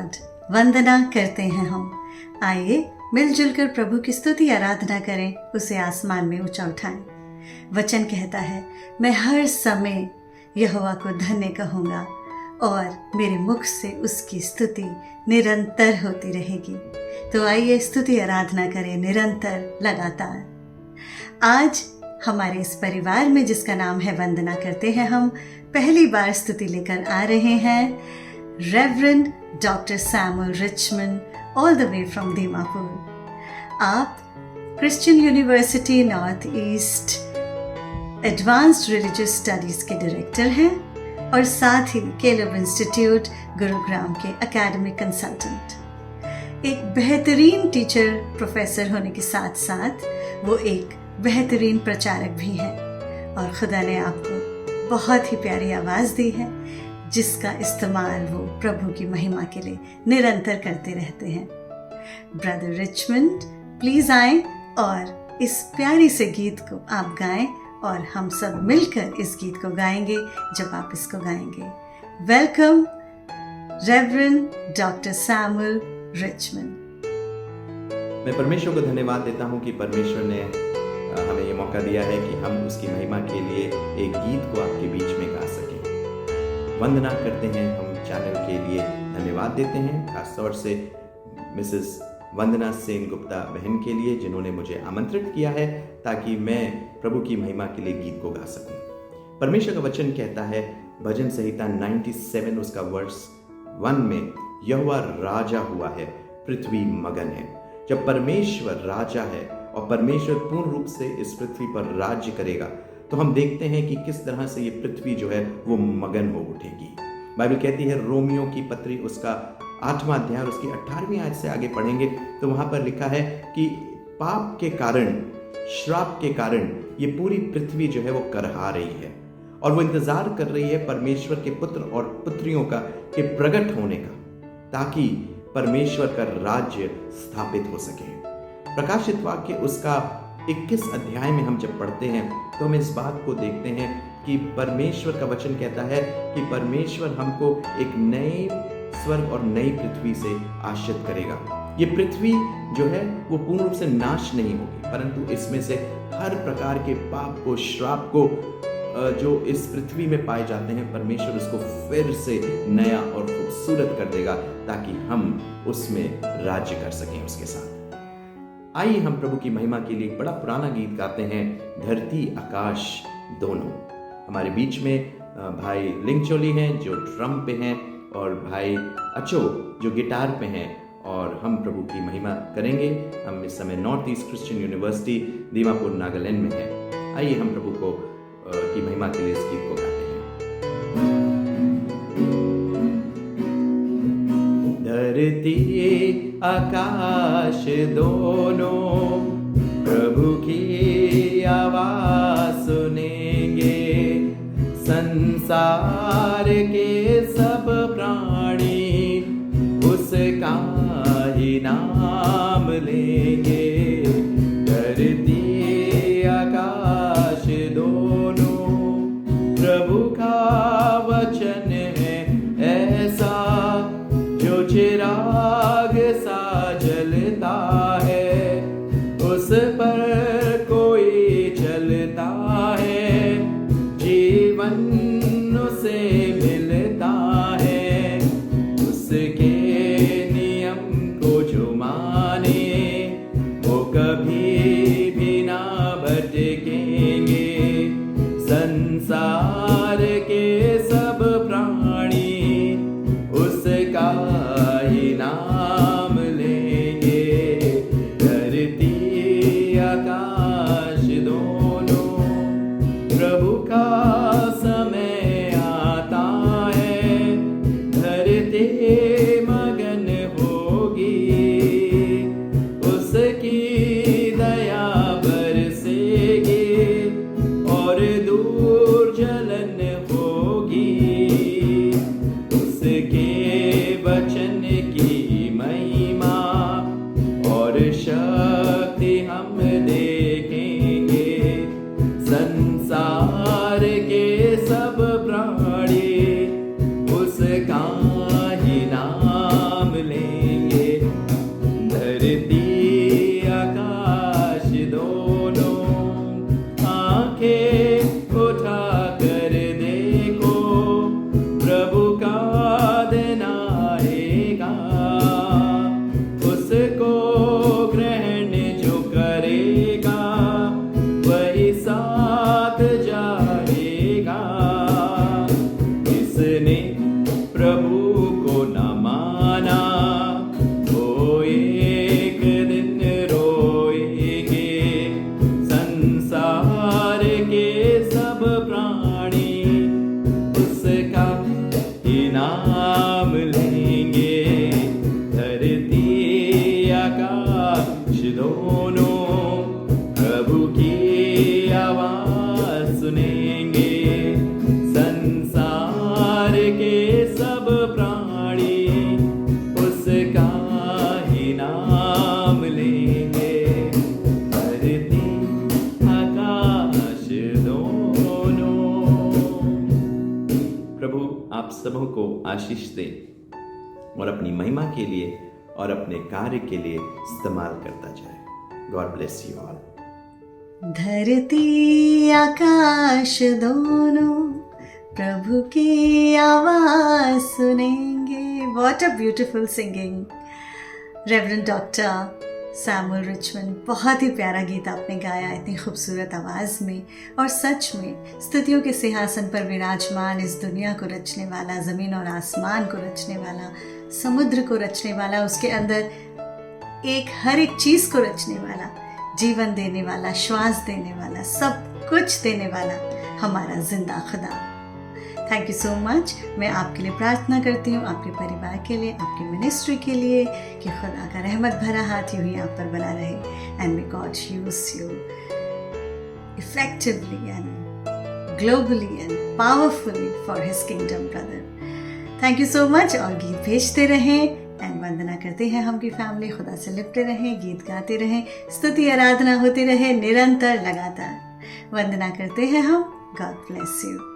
God, वंदना करते हैं हम। आइए मिलजुल कर प्रभु की स्तुति आराधना करें, उसे आसमान में ऊंचा उठाएं। वचन कहता है, मैं हर समय यहोवा को धन्य कहूँगा और मेरे मुख से उसकी स्तुति निरंतर होती रहेगी। तो आइए स्तुति आराधना करें निरंतर, लगातार। आज हमारे इस परिवार में जिसका नाम है वंदना करते हैं, हम पहली बार स्तुति लेकर आ रहे हैं reverend doctor Samuel Richmond, all the way from Dimapur. आप Christian university north east advanced religious studies के डायरेक्टर हैं और साथ ही केलव इंस्टीट्यूट गुरुग्राम के एकेडमिक कंसल्टेंट। एक बेहतरीन टीचर प्रोफेसर होने के साथ साथ वो एक बेहतरीन प्रचारक भी हैं और खुदा ने आपको बहुत ही प्यारी आवाज़ दी है जिसका इस्तेमाल वो प्रभु की महिमा के लिए निरंतर करते रहते हैं। ब्रदर रिचमंड, प्लीज़ आए और इस प्यारी से गीत को आप गाएं और हम सब मिलकर इस गीत को गाएंगे जब आप इसको गाएंगे। Welcome reverend doctor Samuel Richmond. मैं परमेश्वर को धन्यवाद देता हूं कि परमेश्वर ने हमें ये मौका दिया है कि हम उसकी महिमा के लिए एक गीत को आपके बीच में गा सकें। वंदना करते हैं हम चैनल के लिए धन्यवाद देते हैं, खासतौर से मिसेस वंदना सेन गुप्ता बहन के लिए जिन्होंने मुझे आमंत्रित किया है ताकि मैं प्रभु की महिमा के लिए गीत को गा सकूं। परमेश्वर का वचन कहता है भजन संहिता 97 उसका वर्स 1 में, यहोवा राजा हुआ है, पृथ्वी मगन है। जब परमेश्वर राजा है और परमेश्वर पूर्ण रूप से इस पृथ्वी पर राज्य करेगा तो हम देखते हैं कि किस तरह से ये पृथ्वी जो है वो मगन हो उठेगी। बाइबल कहती है, रोमियो की पत्री उसका 8वां अध्याय उसकी 18वीं आयत से आगे पढ़ेंगे तो वहां पर लिखा है कि पाप के कारण, श्राप के कारण ये पूरी पृथ्वी जो है वो करहा रही है और वो इंतजार कर रही है परमेश्वर के पुत्र और पुत्रियों का के प्रकट होने का, ताकि परमेश्वर का राज्य स्थापित हो सके। प्रकाशित वाक्य उसका 21 अध्याय में हम जब पढ़ते हैं तो हम इस बात को देखते हैं कि परमेश्वर का वचन कहता है कि परमेश्वर हमको एक नए स्वर्ग और नई पृथ्वी से आश्रित करेगा। ये पृथ्वी जो है वो पूर्ण रूप से नाश नहीं होगी, परंतु इसमें से हर प्रकार के पाप को, श्राप को जो इस पृथ्वी में पाए जाते हैं, परमेश्वर उसको फिर से नया और खूबसूरत कर देगा ताकि हम उसमें राज्य कर सकें उसके साथ। आइए हम प्रभु की महिमा के लिए एक बड़ा पुराना गीत गाते हैं, धरती आकाश दोनों। हमारे बीच में भाई लिंगचोली हैं जो ड्रम पे हैं और भाई अचो जो गिटार पे हैं और हम प्रभु की महिमा करेंगे। हम इस समय north east Christian university Dimapur Nagaland में हैं। आइए हम प्रभु को की महिमा के लिए इस गीत को गाते हैं। धरती आकाश दोनों प्रभु की आवाज सुनेंगे, संसार के सब प्राणी उसका ही नाम लेंगे। धरती आकाश दोनों प्रभु का वचन है ऐसा जो चिराग सा जलता है, उस पर कोई चलता है, जीवन उसे मिलता है। उसके नियम को जो माने वो कभी भी ना भटकेंगे। संसार के सब प्राणी उसका ही नाम लेंगे। धरती आकाश दोनों प्रभु का समय आता है, धरती मगन होगी, उसकी दया बरसेगी और दूर जलन होगी। उसके वचन की मई सबों को आशीष दे और अपनी महिमा के लिए और अपने कार्य के लिए इस्तेमाल करता जाए। God bless you all. धरती आकाश दोनों प्रभु की आवाज सुनेंगे। What a beautiful singing, reverend doctor Samuel Richmond. बहुत ही प्यारा गीत आपने गाया इतनी खूबसूरत आवाज़ में। और सच में स्तुतियों के सिंहासन पर विराजमान, इस दुनिया को रचने वाला, ज़मीन और आसमान को रचने वाला, समुद्र को रचने वाला, उसके अंदर हर एक चीज़ को रचने वाला, जीवन देने वाला, श्वास देने वाला, सब कुछ देने वाला हमारा जिंदा खुदा। Thank you so much. मैं आपके लिए प्रार्थना करती हूँ, आपके परिवार के लिए, आपकी मिनिस्ट्री के लिए, कि खुदा का रहमत भरा हाथ यूं ही आप पर बना रहे। And may God use you effectively and globally and powerfully for his kingdom brother. Thank you so much. और गीत भेजते रहें एंड वंदना करते हैं हम की फैमिली। खुदा से लिपटे रहें, गीत गाते रहें, स्तुति आराधना होती रहे निरंतर लगातार। वंदना करते हैं हम। God bless you.